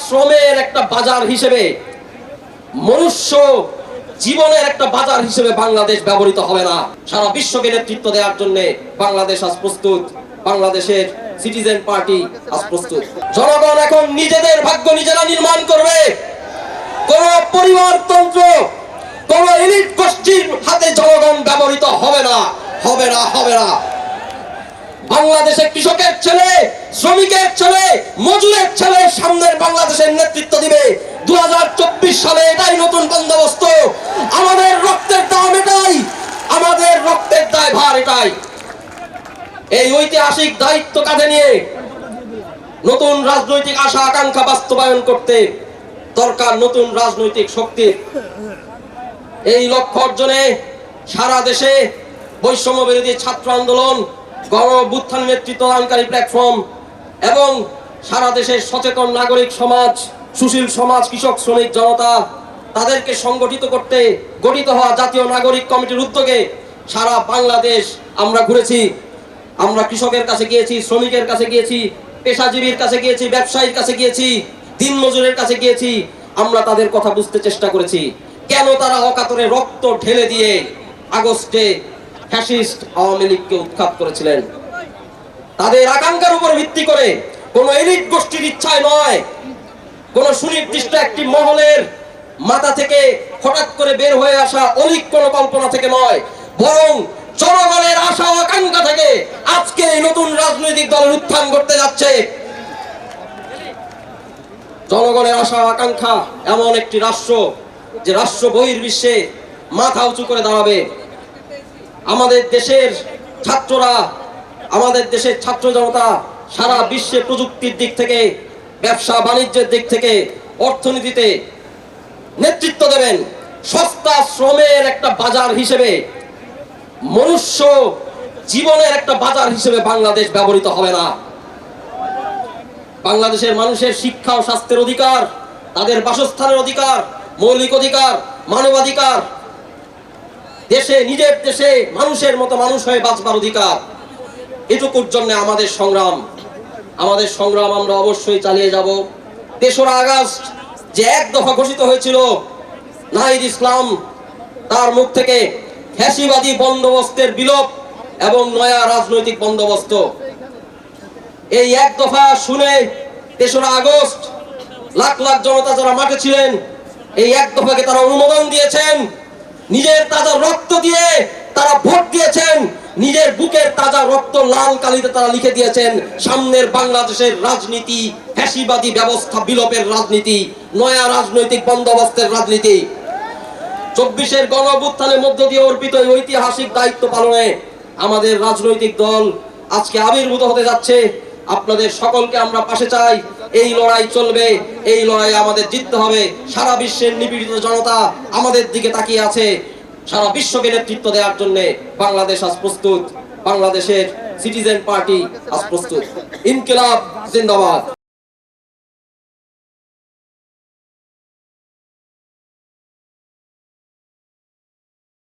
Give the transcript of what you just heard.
শ্রমের একটা বাজার হিসেবে, মনুষ্য জীবনের একটা বাজার হিসেবে বাংলাদেশ ব্যবহৃত হবে না। সারা বিশ্বকে নেতৃত্ব দেওয়ার জন্য বাংলাদেশ আজ প্রস্তুত। বাংলাদেশের সিটিজেন পার্টি আজ প্রস্তুত। জনগণ এখন নিজেদের ভাগ্য নিজেরা নির্মাণ করবে। কোন পরিবারতন্ত্র, কোন এলিট গোষ্ঠীর হাতে জনগণ ব্যবহৃত হবে না, হবে না, হবে না। বাংলাদেশে কৃষকের ছেলে, শ্রমিকের ছেলে, মজুরের ছেলে সামনের বাংলাদেশের নেতৃত্ব দিবে। 2024 সালে এটাই নতুন বন্দোবস্ত। আমাদের রক্তের দাম এটাই, আমাদের রক্তের দায়ভার এটাই। এই ঐতিহাসিক দায়িত্ব কাঁধে নিয়ে নতুন রাজনৈতিক আশা আকাঙ্ক্ষা বাস্তবায়ন করতে দরকার নতুন রাজনৈতিক শক্তির। এই লক্ষ্য অর্জনে সারা দেশে বৈষম্য বিরোধী ছাত্র আন্দোলন, গণ অভ্যুত্থান নেতৃত্বদানকারী প্ল্যাটফর্ম এবং সারা দেশের সচেতন নাগরিক সমাজ, সুশীল সমাজ, কৃষক শ্রমিক জনতা, তাদেরকে সংগঠিত করতে গঠিত হওয়া জাতীয় নাগরিক কমিটির উদ্যোগে সারা বাংলাদেশ আমরা ঘুরেছি। আমরা কৃষকের কাছে গিয়েছি, শ্রমিকের কাছে গিয়েছি, পেশাজীবীর কাছে গিয়েছি, ব্যবসায়ীর কাছে গিয়েছি, দিনমজুরের কাছে গিয়েছি। আমরা তাদের কথা বুঝতে চেষ্টা করেছি, কেন তারা অকাতরে রক্ত ঢেলে দিয়ে আগস্টে ফ্যাসিস্ট আওয়ামী লীগকে উৎখাত করেছিলেন। তাদের আকাঙ্ক্ষার উপর ভিত্তি করে, কোন এলিট গোষ্ঠীর ইচ্ছায় নয়, কোন সুনির্দিষ্ট একটি মহলের মাথা থেকে হঠাৎ করে বের হয়ে আসা অলিক কোন কল্পনা থেকে নয়, বরং জনগণের আশা আকাঙ্ক্ষা থেকে আজকে এই নতুন রাজনৈতিক দলের উত্থান করতে যাচ্ছে। জনগণের আশা আকাঙ্ক্ষা এমন একটি রাষ্ট্র, যে রাষ্ট্র বহির্বিশ্বে মাথা উঁচু করে দাঁড়াবে। আমাদের দেশের ছাত্ররা, আমাদের দেশের ছাত্র জনতা সারা বিশ্বে প্রযুক্তির দিক থেকে, ব্যবসা বাণিজ্যের দিক থেকে, অর্থনীতিতে নেতৃত্ব দেবেন। সস্তা শ্রমের একটা বাজার হিসেবে, মনুষ্য জীবনের একটা বাজার হিসেবে বাংলাদেশ ব্যবহৃত হবে না। বাংলাদেশের মানুষের শিক্ষা ও স্বাস্থ্যের অধিকার, তাদের বাসস্থানের অধিকার, মৌলিক অধিকার, মানবাধিকার, দেশে নিজের দেশে মানুষের মতো মানুষ হয়ে বাঁচবার অধিকার, এটুকুর জন্য আমাদের সংগ্রাম। আমাদের সংগ্রাম আমরা অবশ্যই চালিয়ে যাব। 3রা আগস্ট যে এক দফা ঘোষিত হয়েছিল, নাহিদ ইসলাম তার মুখ থেকে ফ্যাসিবাদী বন্দোবস্তের বিলোপ এবং নয়া রাজনৈতিক বন্দোবস্ত, এই এক দফা শুনে 3রা আগস্ট লাখ লাখ জনতা যারা মাঠে ছিলেন, এই এক দফাকে তারা অনুমোদন দিয়েছেন। নিজের তাজা রক্ত দিয়ে তারা ভোট দিয়েছেন, নিজের বুকের তাজা রক্ত লাল কালিতে তারা লিখে দিয়েছেন, সামনের বাংলাদেশের রাজনীতি ফ্যাসিবাদী ব্যবস্থা বিলোপের রাজনীতি, নয়া রাজনৈতিক বন্দোবস্তের রাজনীতি। 24-এর গণ অভ্যুত্থানের মধ্য দিয়ে অর্পিত এই ঐতিহাসিক দায়িত্ব পালনে আমাদের রাজনৈতিক দল আজকে আবির্ভূত হতে যাচ্ছে। আপনাদের সকলকে আমরা পাশে চাই। এই লড়াই চলবে, এই লড়াই আমাদের জিততে হবে। সারা বিশ্বের নিপীড়িত জনতা আমাদের দিকে তাকিয়ে আছে। সারা বিশ্বকে নেতৃত্ব দেওয়ার জন্য বাংলাদেশ আজ প্রস্তুত। বাংলাদেশের সিটিজেন পার্টি আজ প্রস্তুত। ইনকিলাব জিন্দাবাদ।